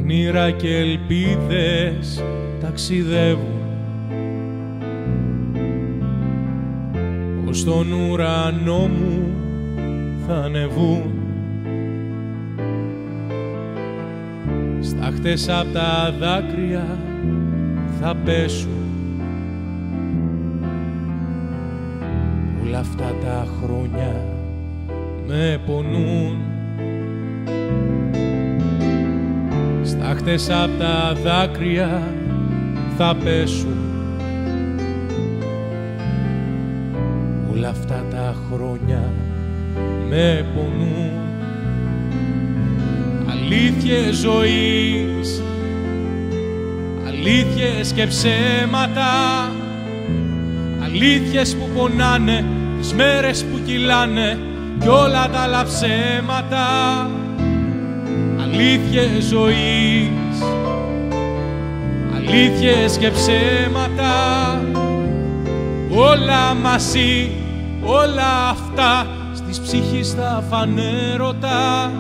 όνειρα και ελπίδες ταξιδεύουν ως τον ουρανό μου θα ανεβούν. Στάχτες απ' τα δάκρυα θα πέσουν. Όλα αυτά τα χρόνια με πονούν. Στάχτες απ' τα δάκρυα θα πέσουν. Όλα αυτά τα χρόνια με πονούν. Αλήθειες ζωής, αλήθειες και ψέματα, αλήθειες που πονάνε, τις μέρες που κυλάνε κι όλα τα άλλα ψέματα. Αλήθειες ζωής, αλήθειες και ψέματα, όλα μαζί, όλα αυτά στις ψυχής θα φανέρωτα.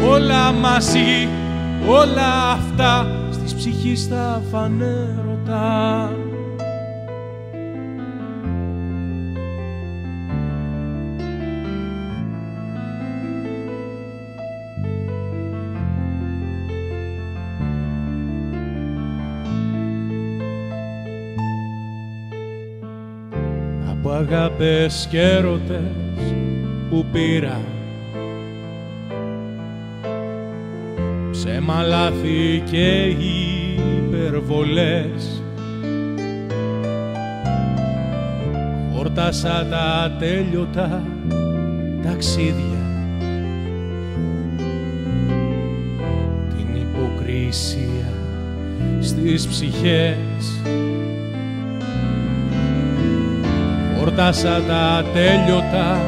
Όλα μαζί, όλα αυτά στις ψυχής θα φανέρωτα. Από αγάπες και έρωτες που πήρα, ψέμα, λάθη και υπερβολές, χόρτασα τα ατέλειωτα ταξίδια, την υποκρισία στις ψυχές. Χόρτασα τα ατέλειωτα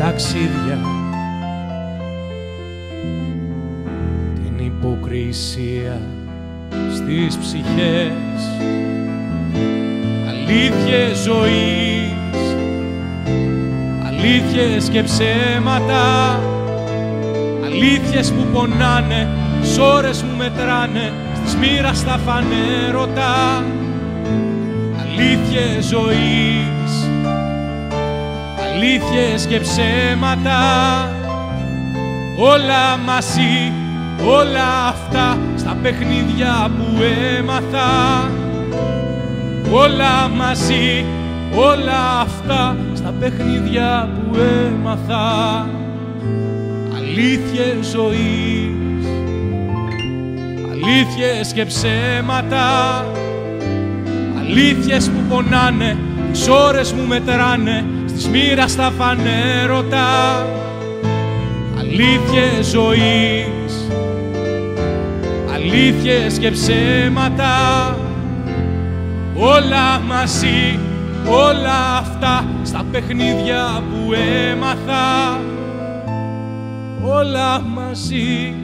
ταξίδια, την υποκρισία στις ψυχές. Αλήθειες ζωής, αλήθειες και ψέματα, αλήθειες που πονάνε, τις ώρες μου μετράνε, στις μοίρας τα φανέρωτα. Αλήθειες ζωής, αλήθειες και ψέματα, όλα μαζί, όλα αυτά στα παιχνίδια που έμαθα. Όλα μαζί, όλα αυτά στα παιχνίδια που έμαθα. Αλήθειες ζωής, αλήθειες και ψέματα, αλήθειες που πονάνε, τις ώρες μου μετράνε, στις μοίρας τα φανέρωτα. Αλήθειες ζωής, αλήθειες και ψέματα, όλα μαζί, όλα αυτά στα παιχνίδια που έμαθα. Όλα μαζί,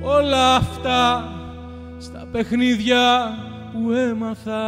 όλα αυτά στα παιχνίδια που έμαθα.